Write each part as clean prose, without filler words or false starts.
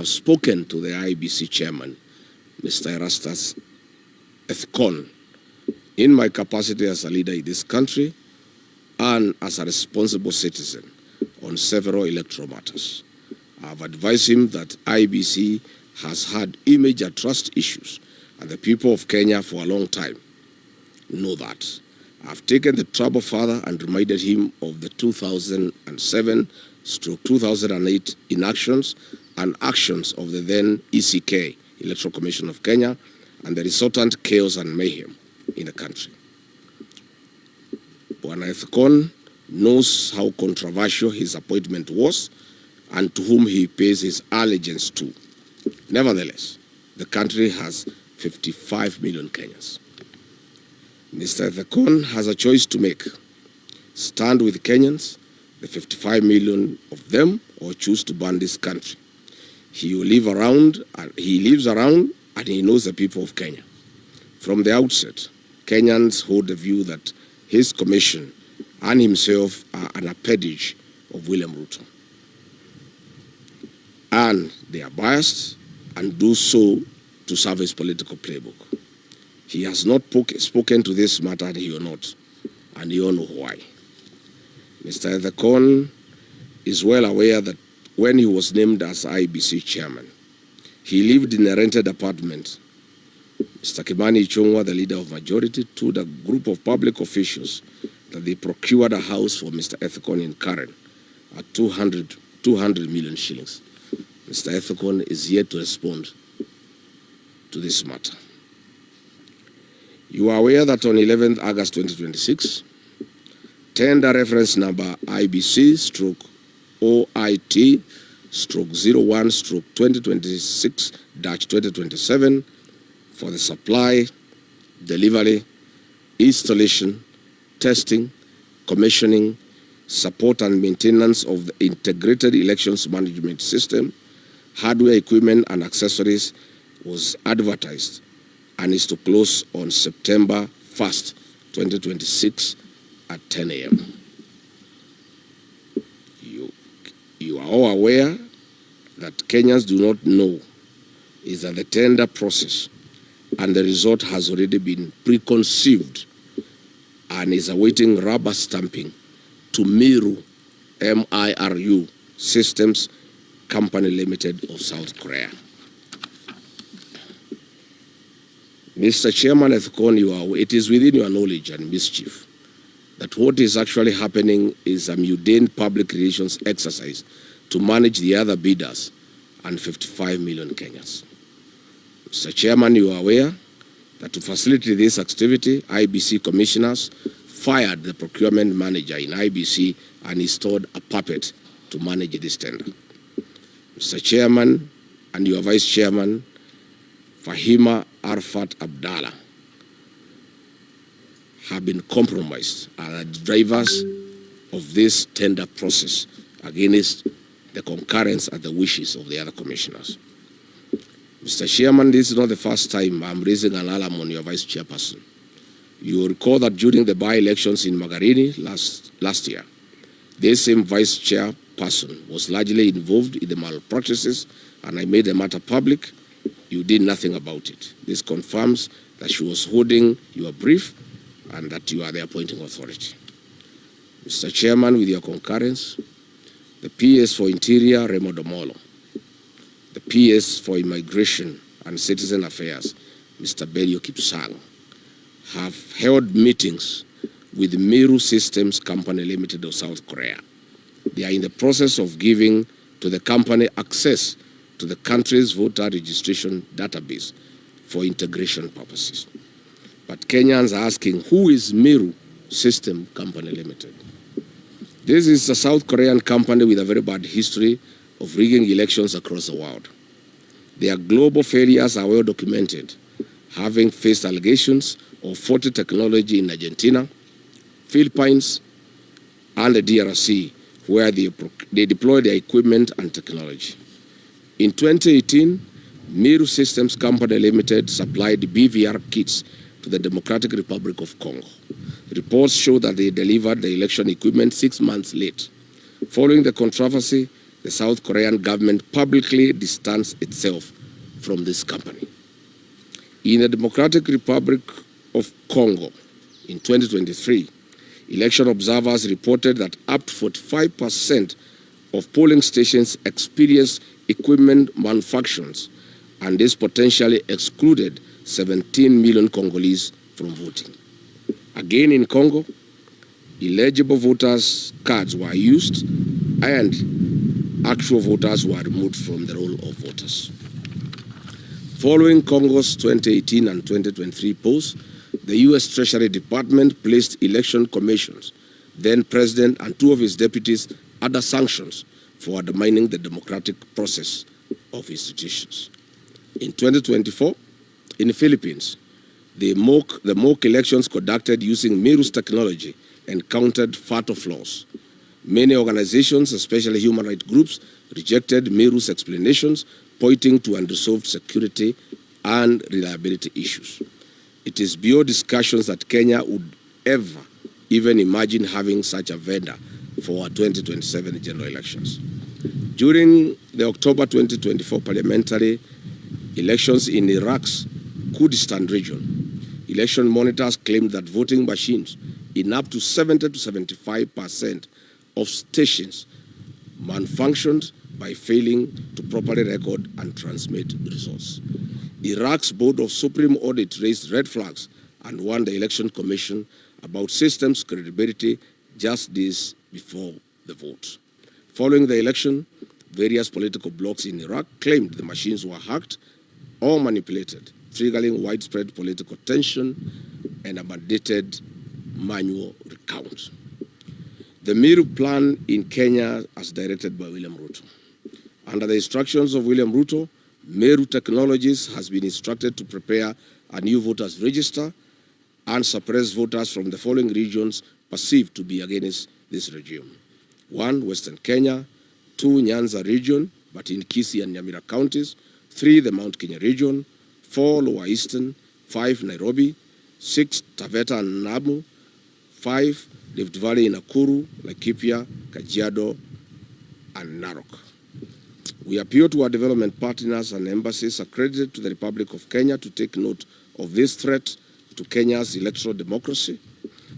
have spoken to the IEBC chairman, Mr. Erastus Ethekon, in my capacity as a leader in this country and as a responsible citizen on several electoral matters. I have advised him that IEBC has had image and trust issues, and the people of Kenya for a long time know that. I have taken the trouble further and reminded him of the 2007/2008 inactions and actions of the then ECK, Electoral Commission of Kenya, and the resultant chaos and mayhem in the country. Bwana Ethekon knows how controversial his appointment was and to whom he pays his allegiance to. Nevertheless, the country has 55 million Kenyans. Mr. Ethekon has a choice to make: stand with Kenyans, the 55 million of them, or choose to burn this country. He lives around and he knows the people of Kenya. From the outset, Kenyans hold the view that his commission and himself are an appendage of William Ruto. And they are biased and do so to serve his political playbook. He has not spoken to this matter, and he will not, and you all know why. Mr. Ethekon is well aware that when he was named as IEBC chairman, he lived in a rented apartment. Mr. Kimani Ichung'wah, the leader of majority, told a group of public officials that they procured a house for Mr. Ethekon in Karen at 200 million shillings. Mr. Ethekon is yet to respond to this matter. You are aware that on 11th August 2026, tender reference number IBC/OIT/01/2026-2027 for the supply, delivery, installation, testing, commissioning, support and maintenance of the integrated elections management system, hardware, equipment and accessories was advertised and is to close on September 1st, 2026 at 10 a.m. You are all aware that Kenyans do not know is that the tender process and the result has already been preconceived and is awaiting rubber stamping to Miru, M-I-R-U, Systems Company Limited of South Korea. Mr. Chairman Ethekon, it is within your knowledge and mischief that what is actually happening is a mundane public relations exercise to manage the other bidders and 55 million Kenyans. Mr. Chairman, you are aware that to facilitate this activity, IEBC commissioners fired the procurement manager in IEBC and installed a puppet to manage this tender. Mr. Chairman and your Vice Chairman, Fahima Arfat Abdallah, have been compromised as the drivers of this tender process against the concurrence and the wishes of the other commissioners. Mr. Chairman, this is not the first time I'm raising an alarm on your Vice Chairperson. You will recall that during the by-elections in Magarini last year, this same Vice Chairperson was largely involved in the malpractices, and I made the matter public. You did nothing about it. This confirms that she was holding your brief and that you are the appointing authority. Mr. Chairman, with your concurrence, the PS for Interior, Remo Domolo, the PS for Immigration and Citizen Affairs, Mr. Belio Kipsang, have held meetings with Miru Systems Company Limited of South Korea. They are in the process of giving to the company access to the country's voter registration database for integration purposes. But Kenyans are asking, who is Miru System Company Limited? This is a South Korean company with a very bad history of rigging elections across the world. Their global failures are well documented, having faced allegations of faulty technology in Argentina, Philippines, and the DRC, where they deployed their equipment and technology. In 2018, Miru Systems Company Limited supplied BVR kits to the Democratic Republic of Congo. Reports show that they delivered the election equipment 6 months late. Following the controversy, the South Korean government publicly distanced itself from this company. In the Democratic Republic of Congo in 2023, election observers reported that up to 45% of polling stations experienced equipment malfunctions, and this potentially excluded 17 million Congolese from voting. Again in Congo, illegible voters' cards were used and actual voters were removed from the roll of voters. Following Congo's 2018 and 2023 polls, the U.S. Treasury Department placed election commissions, then President and two of his deputies under sanctions for undermining the democratic process of institutions. In 2024, in the Philippines, the mock elections conducted using Meru's technology encountered fatal flaws. Many organizations, especially human rights groups, rejected Meru's explanations, pointing to unresolved security and reliability issues. It is beyond discussions that Kenya would ever even imagine having such a vendor for our 2027 general elections. During the October 2024 parliamentary elections in Iraq's Kurdistan region, election monitors claimed that voting machines in up to 70 to 75% of stations malfunctioned by failing to properly record and transmit results. Iraq's Board of Supreme Audit raised red flags and warned the Election Commission about systems' credibility just days before the vote. Following the election, various political blocs in Iraq claimed the machines were hacked or manipulated, triggering widespread political tension and a mandated manual recount. The Meru plan in Kenya, as directed by William Ruto. Under the instructions of William Ruto, Meru Technologies has been instructed to prepare a new voters register and suppress voters from the following regions perceived to be against this regime. 1, Western Kenya; 2, Nyanza region, but in Kisii and Nyamira counties; 3, the Mount Kenya region; 4, Lower Eastern; 5, Nairobi; 6, Taveta and Namu; 5, Rift Valley in Nakuru, Laikipia, Kajiado, and Narok. We appeal to our development partners and embassies accredited to the Republic of Kenya to take note of this threat to Kenya's electoral democracy.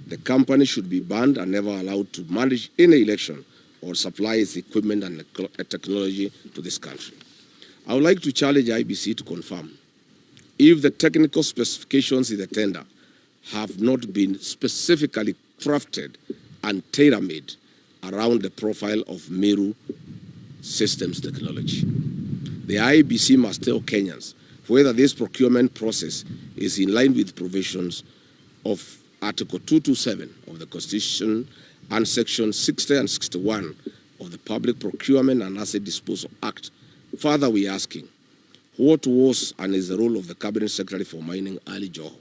The company should be banned and never allowed to manage any election or supply its equipment and technology to this country. I would like to challenge IEBC to confirm if the technical specifications in the tender have not been specifically crafted and tailor-made around the profile of Meru systems technology. The IEBC must tell Kenyans whether this procurement process is in line with provisions of Article 227 of the Constitution and Section 60 and 61 of the Public Procurement and Asset Disposal Act. Further, we are asking, what was and is the role of the Cabinet Secretary for Mining, Ali Joho,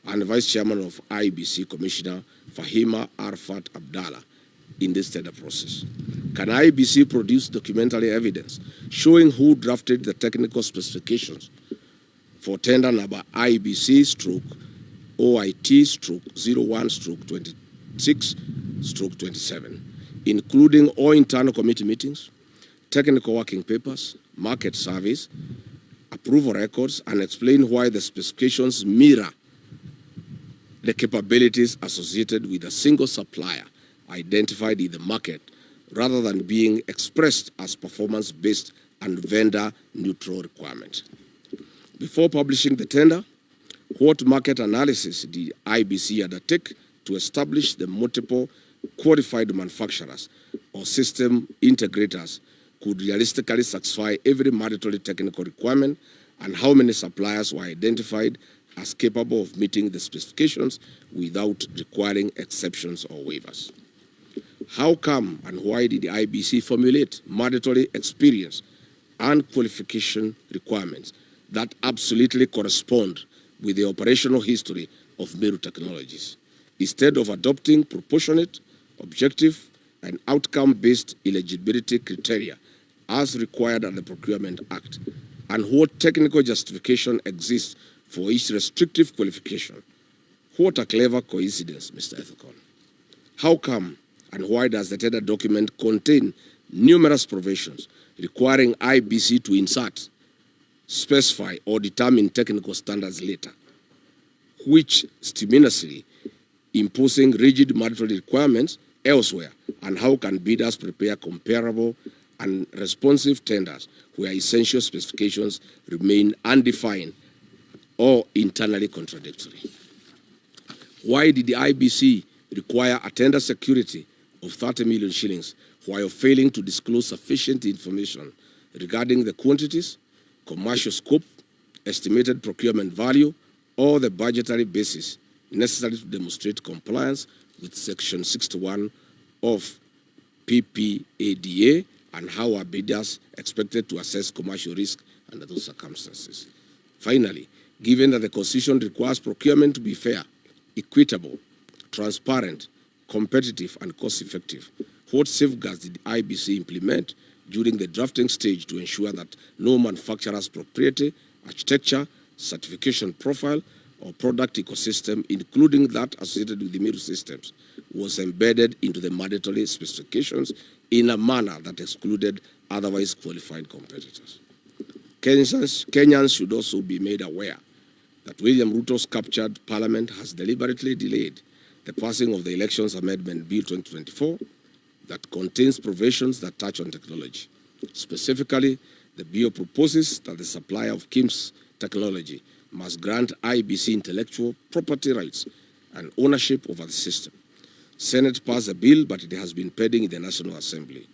and Vice Chairman of IEBC Commissioner Fahima Arfat Abdallah in this tender process? Can IEBC produce documentary evidence showing who drafted the technical specifications for tender number IBC/OIT/01/26/27, including all internal committee meetings, technical working papers, market surveys, approval records, and explain why the specifications mirror the capabilities associated with a single supplier identified in the market, rather than being expressed as performance-based and vendor-neutral requirement. Before publishing the tender, what market analysis did IEBC undertake to establish the multiple qualified manufacturers or system integrators could realistically satisfy every mandatory technical requirement, and how many suppliers were identified as capable of meeting the specifications without requiring exceptions or waivers? How come and why did the IEBC formulate mandatory experience and qualification requirements that absolutely correspond with the operational history of Meru Technologies, instead of adopting proportionate, objective, and outcome-based eligibility criteria as required under the Procurement Act? And what technical justification exists for each restrictive qualification? What a clever coincidence, Mr. Ethicon. How come and why does the tender document contain numerous provisions requiring IEBC to insert, specify, or determine technical standards later, which stimulously imposing rigid mandatory requirements elsewhere, and how can bidders prepare comparable and responsive tenders where essential specifications remain undefined or internally contradictory? Why did the IEBC require a tender security of 30 million shillings while failing to disclose sufficient information regarding the quantities, commercial scope, estimated procurement value, or the budgetary basis necessary to demonstrate compliance with Section 61 of PPADA, and how are bidders expected to assess commercial risk under those circumstances? Finally, given that the Constitution requires procurement to be fair, equitable, transparent, competitive, and cost-effective, what safeguards did IEBC implement during the drafting stage to ensure that no manufacturer's proprietary, architecture, certification profile, or product ecosystem, including that associated with the middle systems, was embedded into the mandatory specifications in a manner that excluded otherwise qualified competitors? Kenyans should also be made aware that William Ruto's captured parliament has deliberately delayed the passing of the Elections Amendment Bill 2024 that contains provisions that touch on technology. Specifically, the bill proposes that the supplier of KIMS technology must grant IEBC intellectual property rights and ownership over the system. Senate passed the bill, but it has been pending in the National Assembly.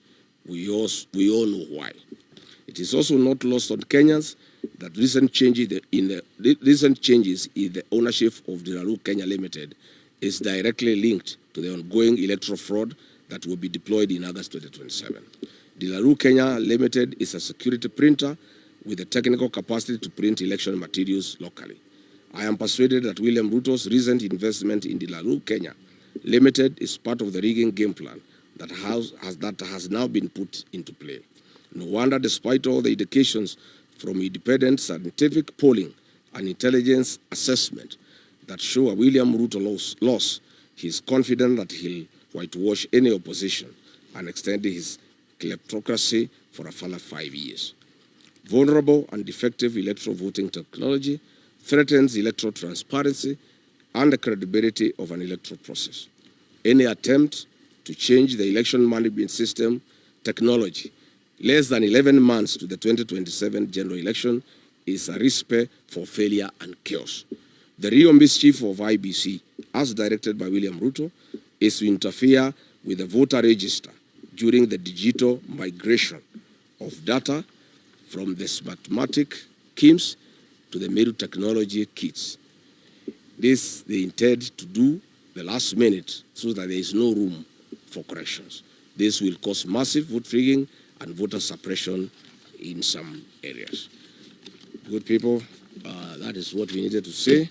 We all know why. It is also not lost on Kenyans that recent changes in the ownership of Dilaru Kenya Limited is directly linked to the ongoing electoral fraud that will be deployed in August 2027. Dilaru Kenya Limited is a security printer with the technical capacity to print election materials locally. I am persuaded that William Ruto's recent investment in Dilaru Kenya Limited is part of the rigging game plan that has now been put into play. No wonder, despite all the indications from independent scientific polling and intelligence assessment that show a William Ruto loss, he is confident that he'll whitewash any opposition and extend his kleptocracy for a further 5 years. Vulnerable and defective electoral voting technology threatens electoral transparency and the credibility of an electoral process. Any attempt to change the election management system technology less than 11 months to the 2027 general election is a recipe for failure and chaos. The real mischief of IEBC, as directed by William Ruto, is to interfere with the voter register during the digital migration of data from the smartmatic KIMS to the middle technology kits. This they intend to do the last minute so that there is no room for corrections. This will cause massive vote rigging and voter suppression in some areas. Good people, that is what we needed to say.